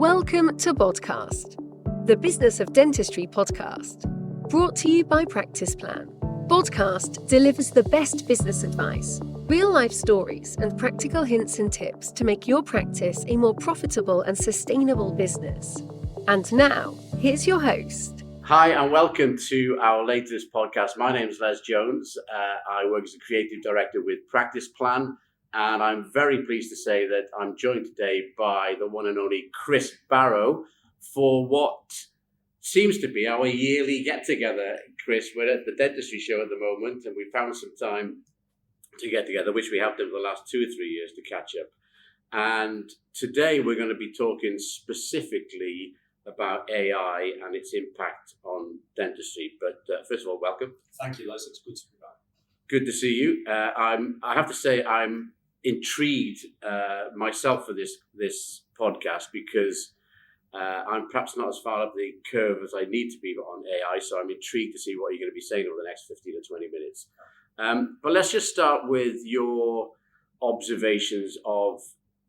Welcome to Podcast, the Business of Dentistry Podcast, brought to you by Practice Plan. Podcast delivers the best business advice, real-life stories, and practical hints and tips to make your practice a more profitable and sustainable business. And now, here's your host. Hi, and welcome to our latest podcast. My name is Les Jones. I work as a creative director with Practice Plan, and I'm very pleased to say that I'm joined today by the one and only Chris Barrow for what seems to be our yearly get-together. Chris, we're at the dentistry show at the moment, and we found some time to get together, which we have done for the last 2 or 3 years to catch up. And today we're going to be talking specifically about AI and its impact on dentistry. But first of all, welcome. Thank you, Les. It's good to be back. Good to see you. I have to say I'm intrigued myself for this podcast because I'm perhaps not as far up the curve as I need to be on AI, so I'm intrigued to see what you're going to be saying over the next 15 or 20 minutes. But let's just start with your observations of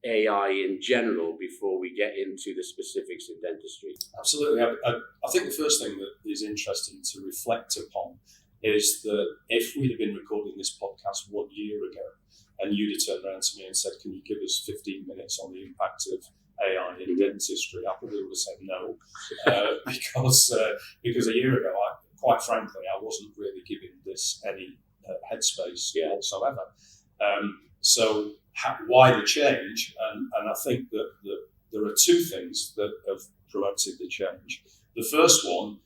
AI in general before we get into the specifics in dentistry. Absolutely. I think the first thing that is interesting to reflect upon is that if we'd have been recording this podcast 1 year ago and you'd have turned around to me and said, can you give us 15 minutes on the impact of AI in dentistry, I probably would have said no, because a year ago, quite frankly, I wasn't really giving this any headspace whatsoever. Why the change? And I think that there are two things that have promoted the change. The first one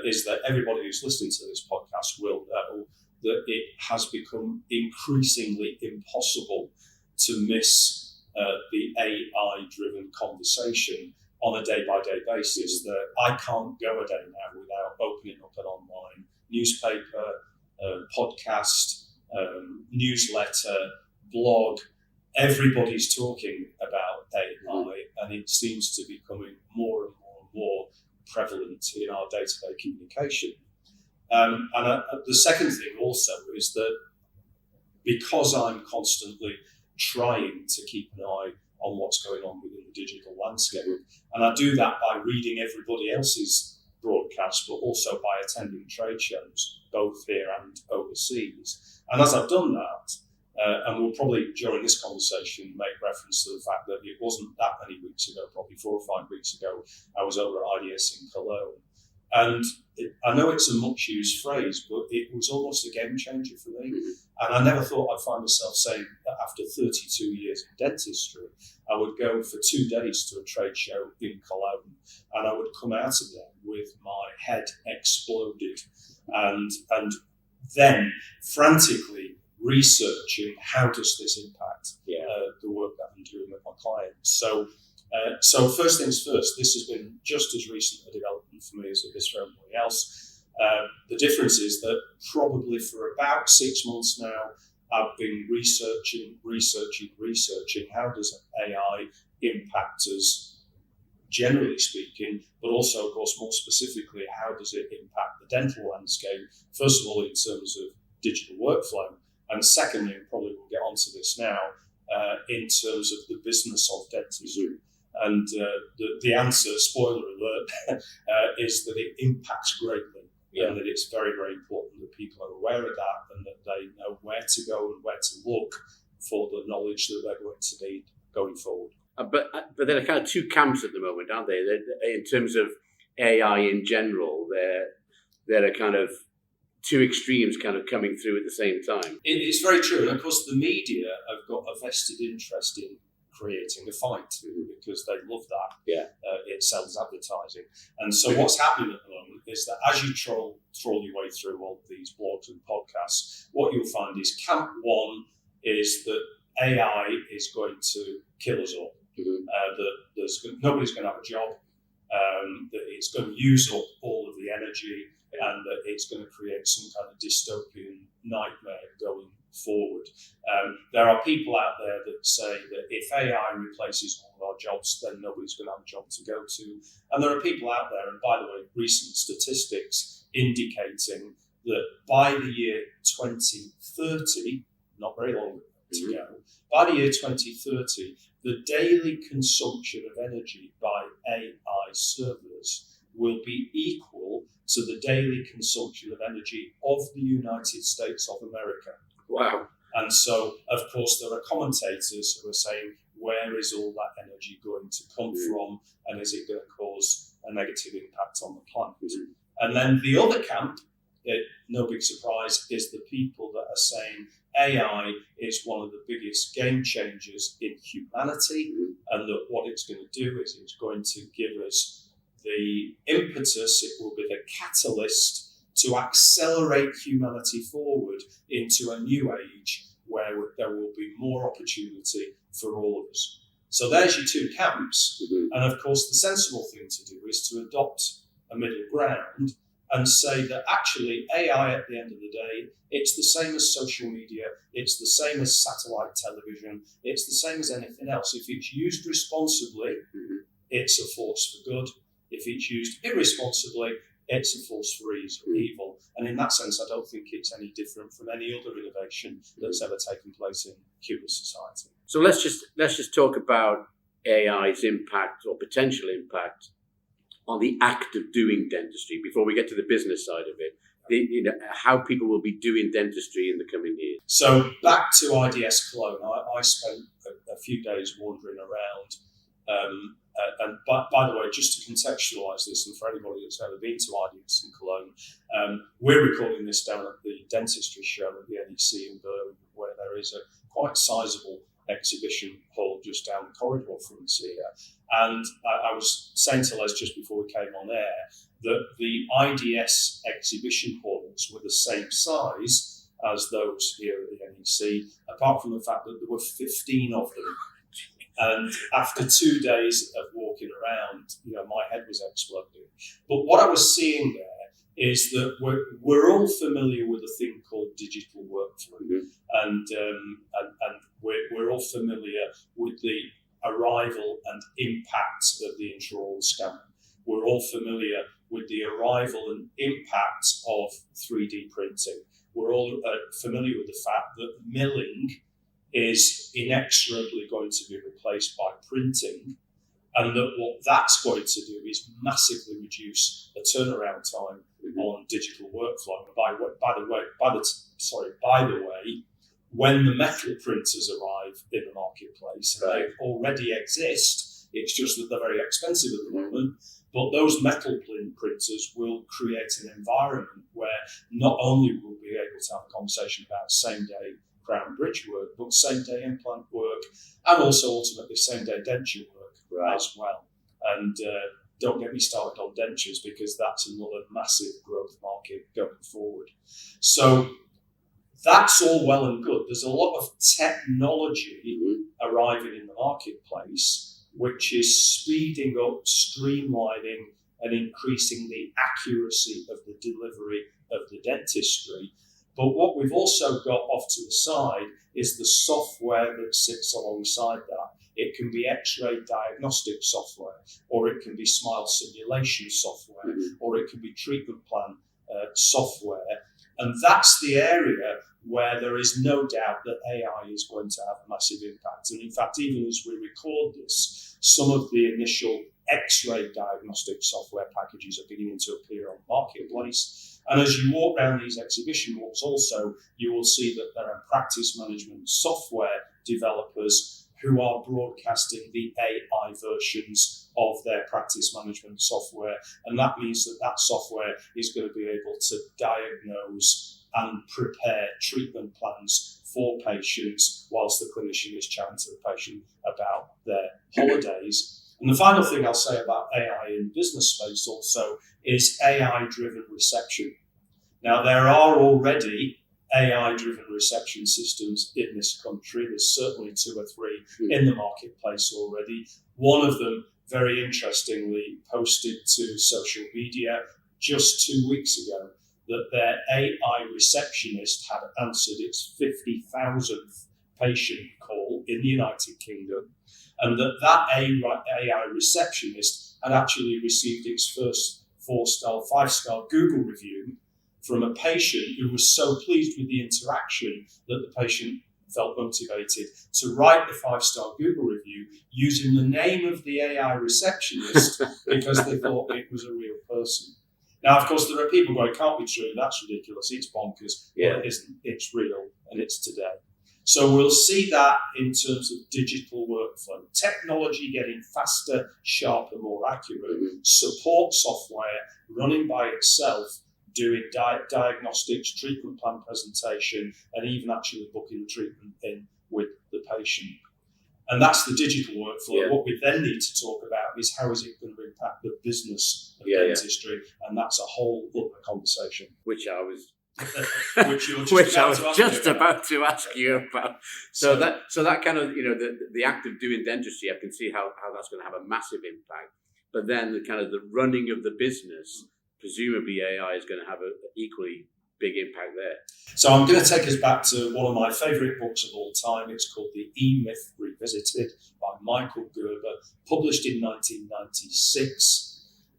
is that everybody who's listening to this podcast will know that it has become increasingly impossible to miss the AI-driven conversation on a day-by-day basis. That I can't go a day now without opening up an online newspaper, podcast, newsletter, blog. Everybody's talking about AI, and it seems to be becoming more and more prevalent in our day-to-day communication. The second thing also is that because I'm constantly trying to keep an eye on what's going on within the digital landscape, and I do that by reading everybody else's broadcasts, but also by attending trade shows, both here and overseas. And as I've done that, and we'll probably, during this conversation, make reference to the fact that it wasn't that many weeks ago, probably 4 or 5 weeks ago, I was over at IDS in Cologne. And I know it's a much-used phrase, but it was almost a game changer for me. And I never thought I'd find myself saying that after 32 years in dentistry, I would go for 2 days to a trade show in Cologne, and I would come out of there with my head exploded, and then frantically researching how does this impact the work that I'm doing with my clients. So first things first, this has been just as recent a development for me as it is for everybody else. The difference is that probably for about 6 months now, I've been researching how does AI impact us, generally speaking, but also, of course, more specifically, how does it impact the dental landscape, first of all, in terms of digital workflow, and secondly, and probably we'll get onto this now, in terms of the business of dentistry. And the answer, spoiler alert, is that it impacts greatly, and that it's very, very important that people are aware of that and that they know where to go and where to look for the knowledge that they're going to need going forward. But there are kind of two camps at the moment, aren't they? In terms of AI in general, there are kind of two extremes kind of coming through at the same time. It's very true. And of course, the media have got a vested interest in creating a fight because they love that. It sells advertising. And so what's happening at the moment is that as you troll your way through all these blogs and podcasts, what you'll find is camp one is that AI is going to kill us all. That nobody's going to have a job, that it's going to use up all of the energy, and that it's going to create some kind of dystopian nightmare going forward. There are people out there that say that if AI replaces all of our jobs, then nobody's going to have a job to go to. And there are people out there, and by the way, recent statistics indicating that by the year 2030, not very long to go, by the year 2030, the daily consumption of energy by AI servers will be equal to the daily consumption of energy of the United States of America. Wow. And so, of course, there are commentators who are saying, where is all that energy going to come from, and is it going to cause a negative impact on the planet? And then the other camp, no big surprise, is the people that are saying AI is one of the biggest game changers in humanity, and that what it's going to do is it's going to give us the impetus, it will be the catalyst to accelerate humanity forward into a new age where there will be more opportunity for all of us. So there's your two camps. And of course, the sensible thing to do is to adopt a middle ground and say that actually AI at the end of the day, it's the same as social media, it's the same as satellite television, it's the same as anything else. If it's used responsibly, it's a force for good. If it's used irresponsibly, it's a force for evil. And in that sense, I don't think it's any different from any other innovation that's ever taken place in human society. So let's just talk about AI's impact or potential impact on the act of doing dentistry before we get to the business side of it. How people will be doing dentistry in the coming years. So back to IDS Cologne, I spent a few days wandering around. And by the way, just to contextualise this, and for anybody that's ever been to IDS in Cologne, we're recording this down at the dentistry show at the NEC in Berlin, where there is a quite sizable exhibition hall just down the corridor from us here. And I was saying to Les just before we came on air that the IDS exhibition halls were the same size as those here at the NEC, apart from the fact that there were 15 of them. And after 2 days of walking around, my head was exploding. But what I was seeing there is that we're all familiar with a thing called digital workflow, and we're all familiar with the arrival and impact of the intraoral scanner. We're all familiar with the arrival and impact of 3D printing. We're all familiar with the fact that milling is inexorably going to be replaced by printing, and that what that's going to do is massively reduce the turnaround time on digital workflow. By the way, when the metal printers arrive in the marketplace, and they already exist, it's just that they're very expensive at the moment, but those metal printers will create an environment where not only will we be able to have a conversation about same-day crown bridge work, but same-day implant work, and also ultimately same-day denture work as well. And don't get me started on dentures, because that's another massive growth market going forward. So that's all well and good. There's a lot of technology arriving in the marketplace, which is speeding up, streamlining, and increasing the accuracy of the delivery of the dentistry. But what we've also got off to the side is the software that sits alongside that. It can be X-ray diagnostic software, or it can be smile simulation software, or it can be treatment plan software. And that's the area where there is no doubt that AI is going to have a massive impact. And in fact, even as we record this, some of the initial X-ray diagnostic software packages are beginning to appear on the marketplace. And as you walk around these exhibition halls also, you will see that there are practice management software developers who are broadcasting the AI versions of their practice management software. And that means that that software is going to be able to diagnose and prepare treatment plans for patients whilst the clinician is chatting to the patient about their holidays. And the final thing I'll say about AI in business space also is AI-driven reception. Now, there are already AI-driven reception systems in this country. There's certainly 2 or 3 in the marketplace already. One of them, very interestingly, posted to social media just 2 weeks ago that their AI receptionist had answered its 50,000th patient call in the United Kingdom, and that AI receptionist had actually received its first 5-star Google review from a patient who was so pleased with the interaction that the patient felt motivated to write the 5-star Google review using the name of the AI receptionist because they thought it was a real person. Now, of course, there are people going, can't be true, that's ridiculous, it's bonkers. Well, it isn't, it's real, and it's today. So we'll see that in terms of digital workflow. Technology getting faster, sharper, more accurate. Support software running by itself, doing diagnostics, treatment plan presentation, and even actually booking the treatment in with the patient. And that's the digital workflow. Yeah. What we then need to talk about is how is it going to impact the business of dentistry, and that's a whole other conversation. Which I was just about to ask you about. So that kind of, the act of doing dentistry, I can see how that's going to have a massive impact. But then the kind of the running of the business, presumably AI is going to have an equally big impact there. So I'm going to take us back to one of my favourite books of all time. It's called The E-Myth Revisited by Michael Gerber, published in 1996.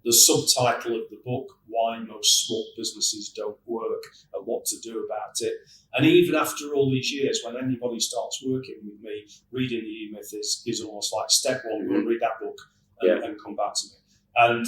The subtitle of the book, Why Most Small Businesses Don't Work and What to Do About It. And even after all these years, when anybody starts working with me, reading the E-Myth is almost like step one, go and read that book and come back to me. And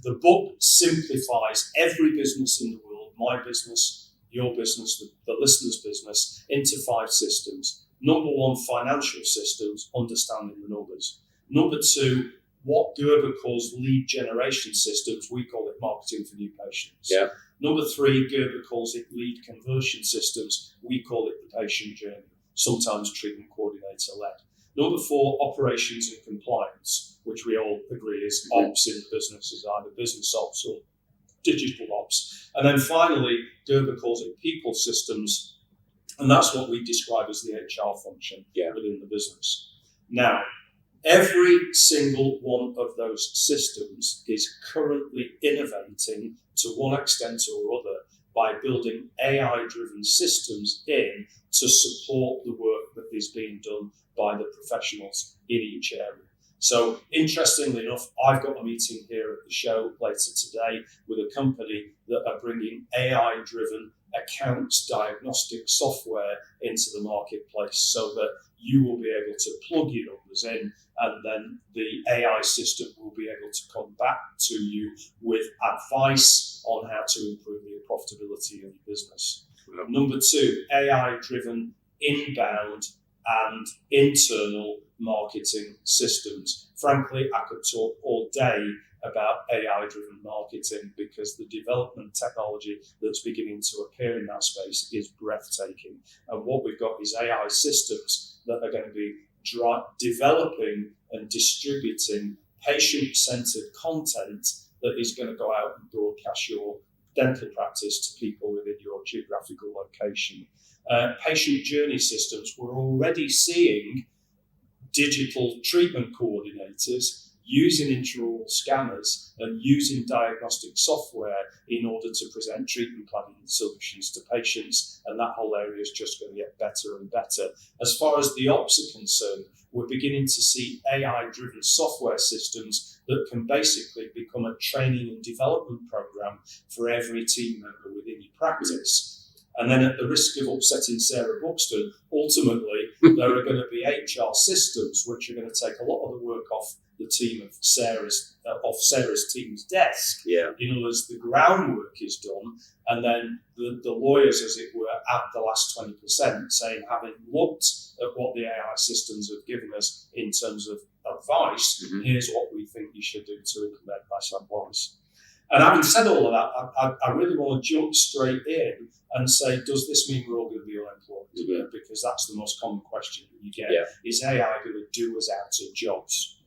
the book simplifies every business in the world, my business, your business, the listener's business, into 5 systems. Number 1, financial systems, understanding the numbers. Number 2, what Gerber calls lead generation systems, we call it marketing for new patients. Yeah. Number 3, Gerber calls it lead conversion systems, we call it the patient journey, sometimes treatment coordinator led. Number 4, operations and compliance, which we all agree is ops in the business, is either business ops or digital ops. And then finally, Gerber calls it people systems, and that's what we describe as the HR function within the business. Now, every single one of those systems is currently innovating to one extent or other by building AI-driven systems in to support the work that is being done by the professionals in each area. So interestingly enough, I've got a meeting here at the show later today with a company that are bringing AI-driven accounts diagnostic software into the marketplace so that you will be able to plug your numbers in, and then the AI system will be able to come back to you with advice on how to improve your profitability in your business. Number 2, AI-driven inbound and internal marketing systems. Frankly, I could talk all day about AI-driven marketing because the development technology that's beginning to appear in that space is breathtaking. And what we've got is AI systems that are going to be developing and distributing patient-centered content that is going to go out and broadcast your dental practice to people within your geographical location. Patient journey systems, we're already seeing digital treatment coordinators using intraoral scanners and using diagnostic software in order to present treatment planning solutions to patients, and that whole area is just going to get better and better. As far as the ops are concerned, we're beginning to see AI-driven software systems that can basically become a training and development program for every team member within your practice. And then at the risk of upsetting Sarah Buxton, ultimately, there are going to be HR systems which are going to take a lot of the work off the team of Sarah's team's desk. Yeah. In other words, the groundwork is done, and then the lawyers, as it were, add the last 20%, saying, having looked at what the AI systems have given us in terms of advice, here's what we think you should do to implement this advice. And having said all of that, I really want to jump straight in and say, does this mean we're all going to be unemployed? Because that's the most common question that you get. Is AI going to do us out of jobs?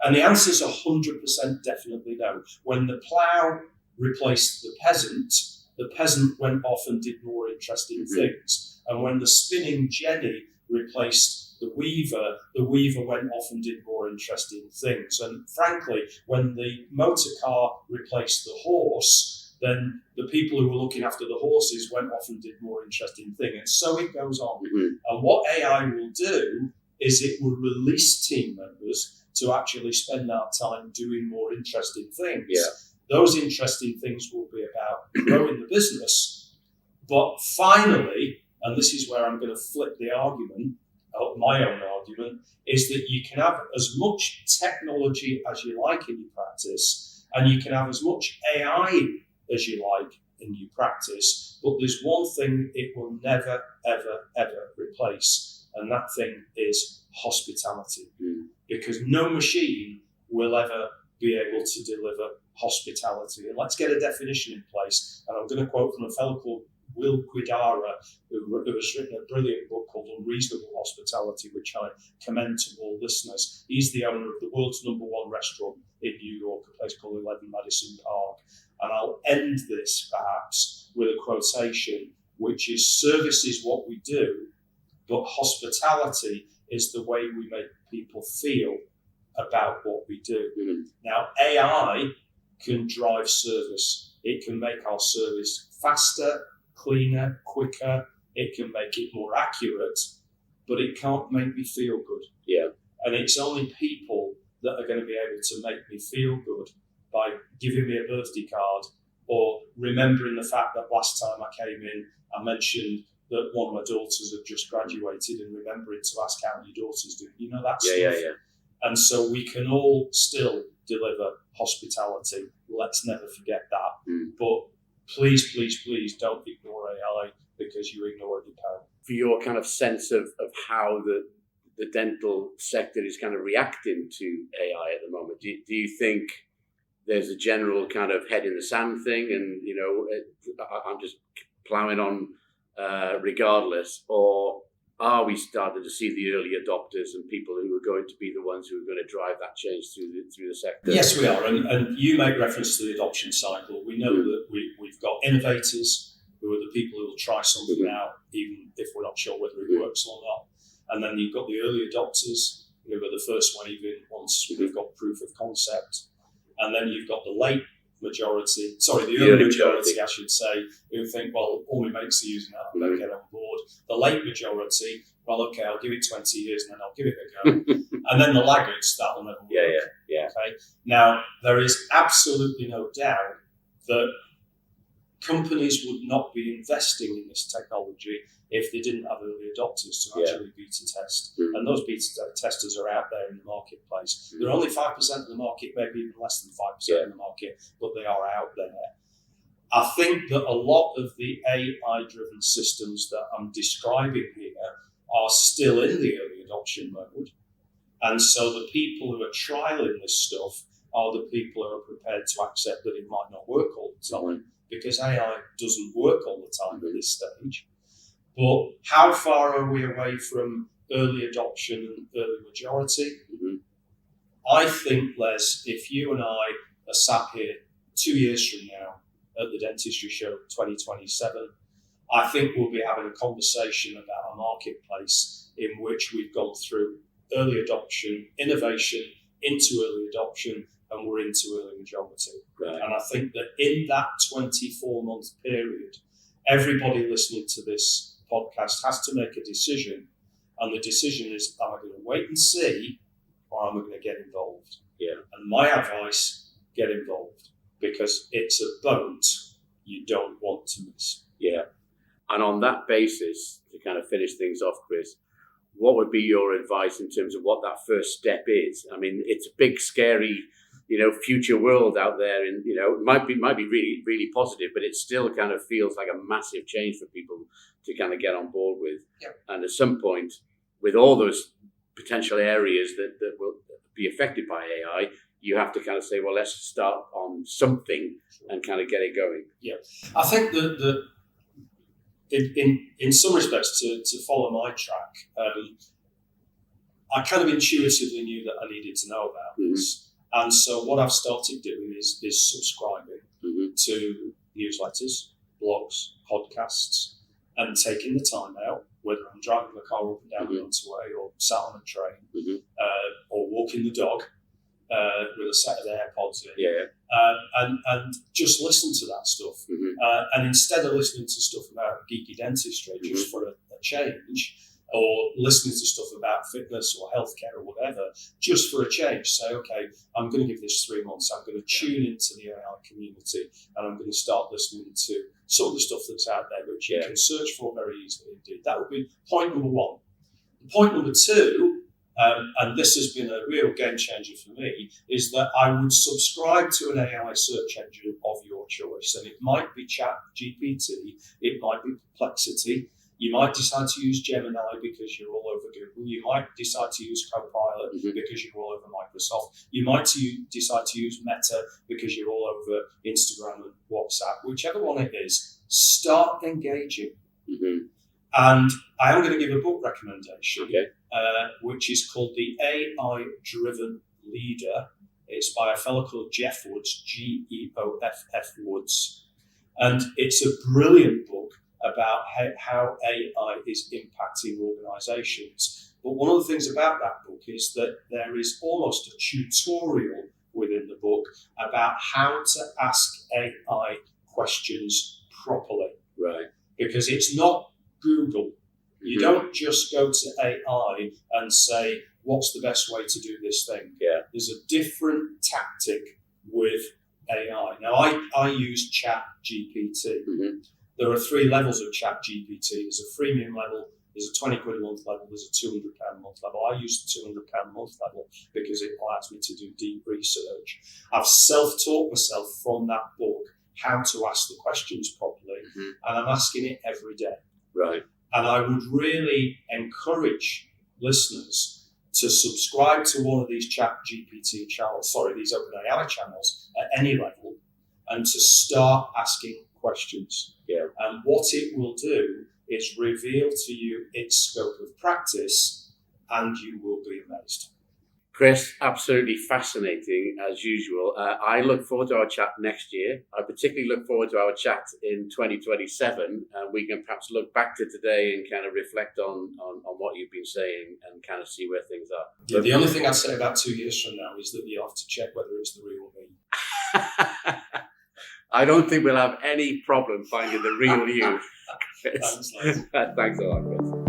And the answer is 100% definitely no. When the plough replaced the peasant went off and did more interesting things. And when the spinning jenny replaced the weaver went off and did more interesting things. And frankly, when the motor car replaced the horse, then the people who were looking after the horses went off and did more interesting things. And so it goes on. And what AI will do is it will release team members to actually spend that time doing more interesting things. Those interesting things will be about growing the business. But finally, and this is where I'm going to flip the argument, my own argument, is that you can have as much technology as you like in your practice, and you can have as much AI as you like in your practice, but there's one thing it will never, ever, ever replace, and that thing is hospitality. Because no machine will ever be able to deliver hospitality. And let's get a definition in place. And I'm going to quote from a fellow called Will Guidara, who has written a brilliant book called Unreasonable Hospitality, which I commend to all listeners. He's the owner of the world's #1 restaurant in New York, a place called 11 Madison Park. And I'll end this perhaps with a quotation, which is, service is what we do, but hospitality is the way we make people feel about what we do. Now, AI can drive service. It can make our service faster, cleaner, quicker. It can make it more accurate, but it can't make me feel good. Yeah. And it's only people that are going to be able to make me feel good by giving me a birthday card or remembering the fact that last time I came in, I mentioned that one of my daughters had just graduated, and remembering to ask how your daughter's doing. You know that stuff? Yeah. And so we can all still deliver hospitality. Let's never forget that. But please, please, please don't ignore AI, because you ignore it, you pay. For your kind of sense of how the dental sector is kind of reacting to AI at the moment, do you think there's a general kind of head in the sand thing and, I'm just ploughing on regardless, or are we starting to see the early adopters and people who are going to be the ones who are going to drive that change through the sector? Yes, we are. And you make reference to the adoption cycle. We know that we've got innovators who are the people who will try something out, even if we're not sure whether it works or not. And then you've got the early adopters who are the first wave in once we've got proof of concept. And then you've got the early majority, I should say, who think, well, all my mates are using that, I'm going to get on board. The late majority, well, okay, I'll give it 20 years and then I'll give it a go. And then the laggards, that'll never work. Yeah. Okay. Now, there is absolutely no doubt that companies would not be investing in this technology if they didn't have early adopters to actually beta test. And those beta testers are out there in the marketplace. They're only 5% of the market, maybe even less than 5% of the market, but they are out there. I think that a lot of the AI-driven systems that I'm describing here are still in the early adoption mode. And so the people who are trialing this stuff are the people who are prepared to accept that it might not work all the time, because AI doesn't work all the time at this stage. But how far are we away from early adoption and early majority? I think, Les, if you and I are sat here 2 years from now at the Dentistry Show 2027, I think we'll be having a conversation about a marketplace in which we've gone through early adoption, innovation, into early adoption, and we're into early majority. Right. And I think that in that 24-month period, everybody listening to this podcast has to make a decision, and the decision is, am I going to wait and see, or am I going to get involved? Yeah. And my advice, get involved, because it's a boat you don't want to miss. Yeah. And on that basis, to kind of finish things off, Chris, what would be your advice in terms of what that first step is? I mean, it's a big, scary, future world out there, and it might be really, really positive, but it still kind of feels like a massive change for people to kind of get on board with. Yep. And at some point, with all those potential areas that will be affected by AI, you have to kind of say, well, let's start on something and kind of get it going. Yeah, I think that in some respects, to follow my track, I kind of intuitively knew that I needed to know about this. And so what I've started doing is subscribing to newsletters, blogs, podcasts, and taking the time out, whether I'm driving the car up and down the motorway or sat on a train or walking the dog with a set of AirPods in. And just listen to that stuff. And instead of listening to stuff about geeky dentistry just for a change, or listening to stuff about fitness or healthcare or whatever, just for a change, say, okay, I'm going to give this 3 months. I'm going to tune into the AI community, and I'm going to start listening to some of the stuff that's out there which you can search for very easily indeed. That would be point number one. Point number two, and this has been a real game changer for me, is that I would subscribe to an AI search engine of your choice. And it might be ChatGPT, it might be Perplexity. You might decide to use Gemini because you're all over Google. You might decide to use Copilot because you're all over Microsoft. You might decide to use Meta because you're all over Instagram and WhatsApp. Whichever one it is, start engaging. And I am going to give a book recommendation, which is called The AI-Driven Leader. It's by a fellow called Jeff Woods, Geoff Woods. And it's a brilliant book about how AI is impacting organizations. But one of the things about that book is that there is almost a tutorial within the book about how to ask AI questions properly. Right. Because it's not Google. You don't just go to AI and say, what's the best way to do this thing? Yeah. There's a different tactic with AI. Now, I use ChatGPT. There are 3 levels of ChatGPT. There's a freemium level, there's a 20 quid a month level, there's a £200 a month level. I use the £200 a month level because it allows me to do deep research. I've self-taught myself from that book how to ask the questions properly, and I'm asking it every day. Right. And I would really encourage listeners to subscribe to one of these ChatGPT channels, these OpenAI channels at any level, and to start asking questions. Yeah. And what it will do is reveal to you its scope of practice, and you will be amazed. Chris, absolutely fascinating as usual. I look forward to our chat next year. I particularly look forward to our chat in 2027. We can perhaps look back to today and kind of reflect on what you've been saying and kind of see where things are. Yeah, the only thing I'd say about 2 years from now is that you have to check whether it's the real me. I don't think we'll have any problem finding the real you. Thanks, Les. Thanks a lot, Chris.